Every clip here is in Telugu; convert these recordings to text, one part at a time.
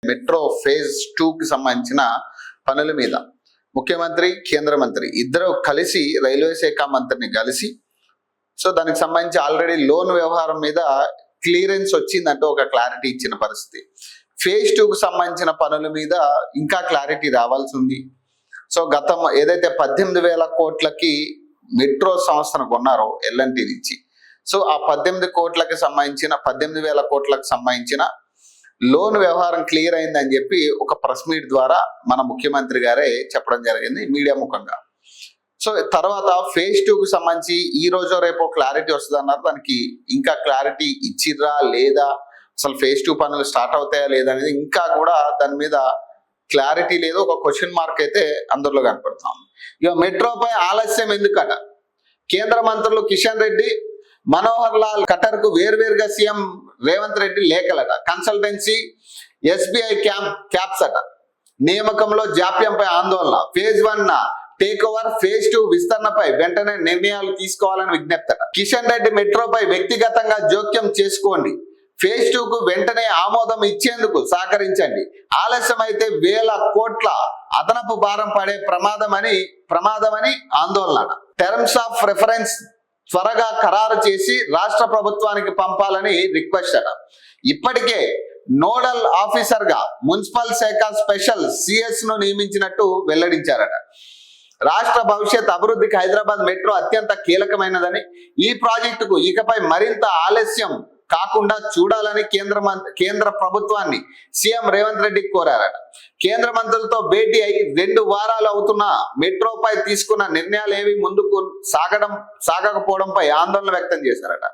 మెట్రో ఫేజ్ 2కి సంబంధించిన పనుల మీద ముఖ్యమంత్రి కేంద్ర మంత్రి ఇద్దరు కలిసి రైల్వే శాఖ మంత్రిని కలిసి సో దానికి సంబంధించి ఆల్రెడీ లోన్ వ్యవహారం మీద క్లియరెన్స్ వచ్చిందంటే ఒక క్లారిటీ ఇచ్చిన పరిస్థితి. ఫేజ్ 2కు సంబంధించిన పనుల మీద ఇంకా క్లారిటీ రావాల్సి ఉంది. సో గతం ఏదైతే 18,000 కోట్లకి మెట్రో సంస్థను కొన్నారో ఎల్ఎన్టీ నుంచి, సో ఆ 18,000 కోట్లకు సంబంధించిన లోన్ వ్యవహారం క్లియర్ అయిందని చెప్పి ఒక ప్రెస్ మీట్ ద్వారా మన ముఖ్యమంత్రి గారే చెప్పడం జరిగింది మీడియా ముఖంగా. సో తర్వాత ఫేజ్ 2కు సంబంధించి ఈ రోజు రేపు క్లారిటీ వస్తుంది అన్నారు. దానికి ఇంకా క్లారిటీ ఇచ్చిర్రా లేదా, అసలు ఫేజ్ 2 పనులు స్టార్ట్ అవుతాయా లేదా అనేది ఇంకా కూడా దాని మీద క్లారిటీ లేదు. ఒక క్వశ్చన్ మార్క్ అయితే అందరిలో కనపడతాం. ఇక మెట్రోపై ఆలస్యం ఎందుకట? కేంద్ర మంత్రులు కిషన్ రెడ్డి, మనోహర్ లాల్ ఖట్టర్ కు వేర్వేరుగా సీఎం రేవంత్ రెడ్డి లేఖలట. కన్సల్టెన్సీ ఎస్బీఐ క్యాప్స్ అట. నియామకంలో జాప్యంపై ఆందోళన. ఫేజ్ 1 టేక్ ఓవర్, ఫేజ్ 2 విస్తరణపై వెంటనే నిర్ణయాలు తీసుకోవాలని విజ్ఞప్తి అట. కిషన్ రెడ్డి మెట్రోపై వ్యక్తిగతంగా జోక్యం చేసుకోండి, ఫేజ్ 2కు వెంటనే ఆమోదం ఇచ్చేందుకు సహకరించండి, ఆలస్యం అయితే 1,000 కోట్ల అదనపు భారం పడే ప్రమాదమని ఆందోళన. టర్మ్స్ ఆఫ్ రెఫరెన్స్ త్వరగా ఖరారు చేసి రాష్ట్ర ప్రభుత్వానికి పంపాలని రిక్వెస్ట్ అట. ఇప్పటికే నోడల్ ఆఫీసర్ గా మున్సిపల్ శాఖ స్పెషల్ సిఎస్ ను నియమించినట్టు వెల్లడించారట. రాష్ట్ర భవిష్యత్ అభివృద్ధికి హైదరాబాద్ మెట్రో అత్యంత కీలకమైనదని, ఈ ప్రాజెక్టుకు ఇకపై మరింత ఆలస్యం కాకుండా చూడాలని కేంద్ర ప్రభుత్వాన్ని సీఎం రేవంత్ రెడ్డి కోరారట. కేంద్ర మంత్రులతో భేటీ అయి 2 వారాలు అవుతున్న మెట్రోపై తీసుకున్న నిర్ణయాలు ఏవి ముందుకు సాగకపోవడంపై ఆందోళన వ్యక్తం చేశారట.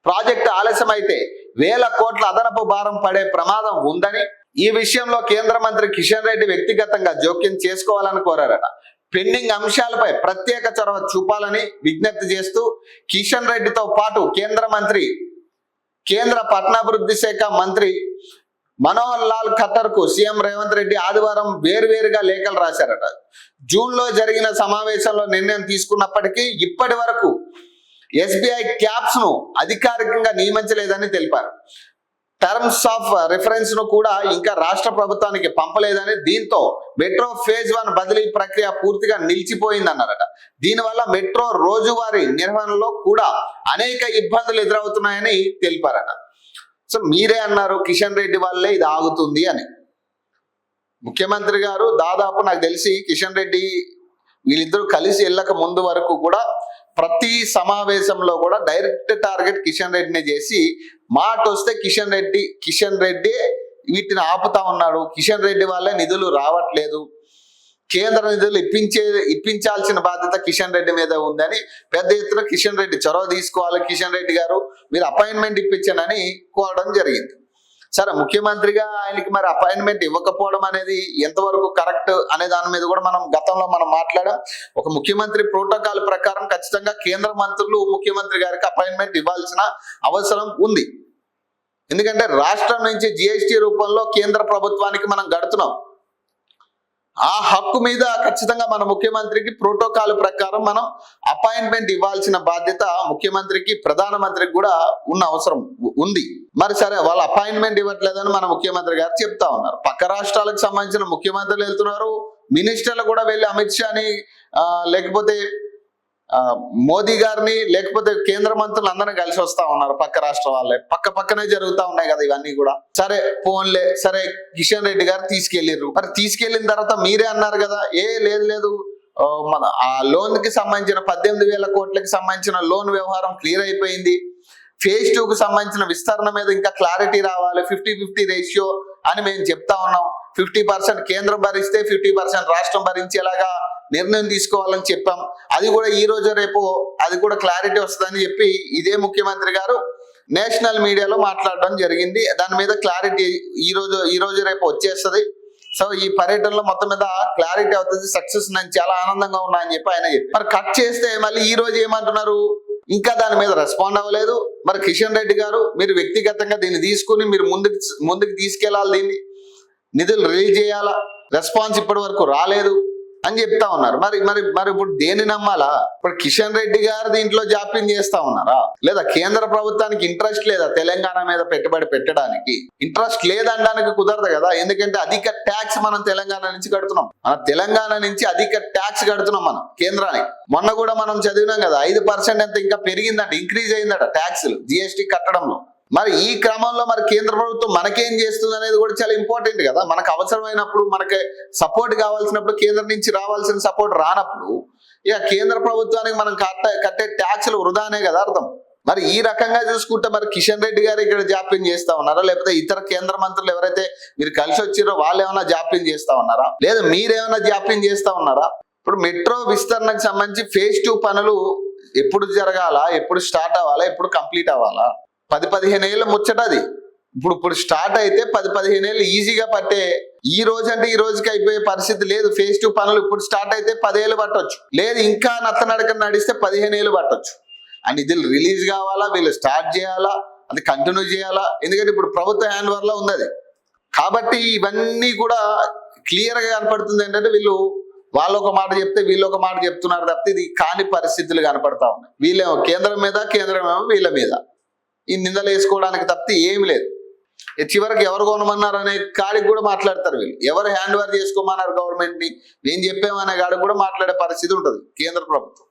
ప్రాజెక్టు ఆలస్యం అయితే 1,000 కోట్ల అదనపు భారం పడే ప్రమాదం ఉందని, ఈ విషయంలో కేంద్ర మంత్రి కిషన్ రెడ్డి వ్యక్తిగతంగా జోక్యం చేసుకోవాలని కోరారట. పెండింగ్ అంశాలపై ప్రత్యేక చొరవ చూపాలని విజ్ఞప్తి చేస్తూ కిషన్ రెడ్డితో పాటు కేంద్ర పట్టణాభివృద్ధి శాఖ మంత్రి మనోహర్ లాల్ ఖట్టర్ కు సీఎం రేవంత్ రెడ్డి ఆదివారం వేర్వేరుగా లేఖలు రాశారట. జూన్ లో జరిగిన సమావేశంలో నిర్ణయం తీసుకున్నప్పటికీ ఇప్పటి వరకు ఎస్బీఐ క్యాప్స్ ను అధికారికంగా నియమించలేదని తెలిపారు. టర్మ్స్ ఆఫ్ రిఫరెన్స్ ను కూడా ఇంకా రాష్ట్ర ప్రభుత్వానికి పంపలేదని, దీంతో మెట్రో ఫేజ్ 1 బదిలీ ప్రక్రియ పూర్తిగా నిలిచిపోయిందన్నారట. దీనివల్ల మెట్రో రోజువారీ నిర్వహణలో కూడా అనేక ఇబ్బందులు ఎదురవుతున్నాయని తెలిపారట. సో మీరే అన్నారు కిషన్ రెడ్డి వల్లే ఇది ఆగుతుంది అని. ముఖ్యమంత్రి గారు దాదాపు నాకు తెలిసి కిషన్ రెడ్డి వీళ్ళిద్దరూ కలిసి వెళ్ళక ముందు వరకు కూడా ప్రతి సమావేశంలో కూడా డైరెక్ట్ టార్గెట్ కిషన్ రెడ్డిని చేసి, మాట వస్తే కిషన్ రెడ్డి వీటిని ఆపుతా ఉన్నాడు, కిషన్ రెడ్డి వల్లే నిధులు రావట్లేదు, కేంద్ర నిధులు ఇప్పించాల్సిన బాధ్యత కిషన్ రెడ్డి మీద ఉందని పెద్ద ఎత్తున కిషన్ రెడ్డి చొరవ తీసుకోవాలి, కిషన్ రెడ్డి గారు మీరు అపాయింట్మెంట్ ఇప్పించండి కోరడం జరిగింది. సరే, ముఖ్యమంత్రిగా ఆయనకి మరి అపాయింట్మెంట్ ఇవ్వకపోవడం అనేది ఎంతవరకు కరెక్ట్ అనే దాని మీద కూడా గతంలో మనం మాట్లాడాం. ఒక ముఖ్యమంత్రి ప్రోటోకాల్ ప్రకారం ఖచ్చితంగా కేంద్ర మంత్రులు ముఖ్యమంత్రి గారికి అపాయింట్మెంట్ ఇవ్వాల్సిన అవసరం ఉంది. ఎందుకంటే రాష్ట్రం నుంచి జిఎస్టీ రూపంలో కేంద్ర ప్రభుత్వానికి మనం గడుతున్నాం. ఆ హక్కు మీద ఖచ్చితంగా మన ముఖ్యమంత్రికి ప్రోటోకాల్ ప్రకారం మనం అపాయింట్మెంట్ ఇవ్వాల్సిన బాధ్యత ముఖ్యమంత్రికి, ప్రధానమంత్రికి కూడా ఉన్న అవసరం ఉంది. మరి సరే, వాళ్ళు అపాయింట్మెంట్ ఇవ్వట్లేదని మన ముఖ్యమంత్రి గారు చెప్తా ఉన్నారు. పక్క రాష్ట్రాలకు సంబంధించిన ముఖ్యమంత్రులు వెళ్తున్నారు, మినిస్టర్లు కూడా వెళ్ళి అమిత్ షాని లేకపోతే మోదీ గారిని లేకపోతే కేంద్ర మంత్రులు అందరినీ కలిసి వస్తా ఉన్నారు. పక్క రాష్ట్ర వాళ్ళే పక్కనే జరుగుతూ ఉన్నాయి కదా ఇవన్నీ కూడా. సరే ఫోన్లే, సరే కిషన్ రెడ్డి గారు తీసుకెళ్లిర్రు. మరి తీసుకెళ్లిన తర్వాత మీరే అన్నారు కదా, లేదు మన ఆ లోన్ కి సంబంధించిన 18,000 కోట్లకి సంబంధించిన లోన్ వ్యవహారం క్లియర్ అయిపోయింది, ఫేజ్ 2కు సంబంధించిన విస్తరణ మీద ఇంకా క్లారిటీ రావాలి, 50-50 రేషియో అని మేము చెప్తా ఉన్నాం. 50% కేంద్రం భరిస్తే 50% రాష్ట్రం భరించేలాగా నిర్ణయం తీసుకోవాలని చెప్పాం. అది కూడా ఈ రోజు రేపు అది కూడా క్లారిటీ వస్తుందని చెప్పి ఇదే ముఖ్యమంత్రి గారు నేషనల్ మీడియాలో మాట్లాడడం జరిగింది. దాని మీద క్లారిటీ ఈ రోజు రేపు వచ్చేస్తుంది. సో ఈ పర్యటనలో మొత్తం మీద క్లారిటీ అవుతుంది, సక్సెస్ నేను చాలా ఆనందంగా ఉన్నా అని చెప్పి ఆయన చెప్పి, మరి కట్ చేస్తే మళ్ళీ ఈ రోజు ఏమంటున్నారు, ఇంకా దాని మీద రెస్పాండ్ అవ్వలేదు. మరి కిషన్ రెడ్డి గారు మీరు వ్యక్తిగతంగా దీన్ని తీసుకుని మీరు ముందుకు తీసుకెళ్లాలి, దీన్ని నిధులు రిలీజ్ చేయాలా, రెస్పాన్స్ ఇప్పటి వరకు రాలేదు. అని చెప్తా ఉన్నారు. మరి మరి మరి ఇప్పుడు దేని నమ్మాలా? ఇప్పుడు కిషన్ రెడ్డి గారు దీంట్లో జాప్యం చేస్తా ఉన్నారా? లేదా కేంద్ర ప్రభుత్వానికి ఇంట్రెస్ట్ లేదా తెలంగాణ మీద పెట్టుబడి పెట్టడానికి? ఇంట్రెస్ట్ లేదనడానికి కుదరదు కదా, ఎందుకంటే అధిక ట్యాక్స్ మనం తెలంగాణ నుంచి కడుతున్నాం. మన తెలంగాణ నుంచి అధిక ట్యాక్స్ కడుతున్నాం మనం కేంద్రానికి. మొన్న కూడా మనం చదివినాం కదా, 5% అంత ఇంకా పెరిగిందంట, ఇంక్రీజ్ అయిందట ట్యాక్స్లు జిఎస్టీ కట్టడంలో. మరి ఈ క్రమంలో మరి కేంద్ర ప్రభుత్వం మనకేం చేస్తుంది అనేది కూడా చాలా ఇంపార్టెంట్ కదా. మనకు అవసరమైనప్పుడు, మనకి సపోర్ట్ కావాల్సినప్పుడు, కేంద్రం నుంచి రావాల్సిన సపోర్ట్ రానప్పుడు ఇక కేంద్ర ప్రభుత్వానికి మనం కట్టే ట్యాక్స్లు వృధానే కదా అర్థం. మరి ఈ రకంగా చూసుకుంటే మరి కిషన్ రెడ్డి గారు ఇక్కడ జాప్యం చేస్తా ఉన్నారా, లేకపోతే ఇతర కేంద్ర మంత్రులు ఎవరైతే మీరు కలిసి వచ్చిరో వాళ్ళు ఏమైనా జాప్యం చేస్తా ఉన్నారా, లేదా మీరేమైనా జాప్యం చేస్తా ఉన్నారా? ఇప్పుడు మెట్రో విస్తరణకు సంబంధించి phase 2 పనులు ఎప్పుడు జరగాల, ఎప్పుడు స్టార్ట్ అవ్వాలా, ఎప్పుడు కంప్లీట్ అవ్వాలా? 10-15 ఏళ్ళ ముచ్చట అది. ఇప్పుడు స్టార్ట్ అయితే 10-15 ఏళ్ళు ఈజీగా పట్టే, ఈ రోజు అంటే ఈ రోజుకి అయిపోయే పరిస్థితి లేదు. phase 2 పనులు ఇప్పుడు స్టార్ట్ అయితే 10 ఏళ్ళు పట్టొచ్చు, లేదు ఇంకా నత్తనడక నడిస్తే 15 ఏళ్ళు పట్టొచ్చు. అండ్ ఇది రిలీజ్ కావాలా, వీళ్ళు స్టార్ట్ చేయాలా, అది కంటిన్యూ చేయాలా, ఎందుకంటే ఇప్పుడు ప్రభుత్వ హ్యాండ్ ఓవర్ లో ఉంది అది. కాబట్టి ఇవన్నీ కూడా క్లియర్ గా కనపడుతుంది ఏంటంటే వీళ్ళు వాళ్ళు ఒక మాట చెప్తే వీళ్ళు ఒక మాట చెప్తున్నారు తప్పితే ఇది కాని పరిస్థితులు కనపడతా ఉన్నాయి. వీళ్ళేమో కేంద్రం మీద, కేంద్రమేమో వీళ్ళ మీద ఈ నిందలు వేసుకోవడానికి తప్పితే ఏమి లేదు. చివరికి ఎవరు కొనమన్నారు అనే కాడికి కూడా మాట్లాడతారు వీళ్ళు. ఎవరు హ్యాండ్ ఓవర్ చేసుకోమన్నారు గవర్నమెంట్ ని, నేను చెప్పామనే కాడికి కూడా మాట్లాడే పరిస్థితి ఉంటుంది కేంద్ర ప్రభుత్వం.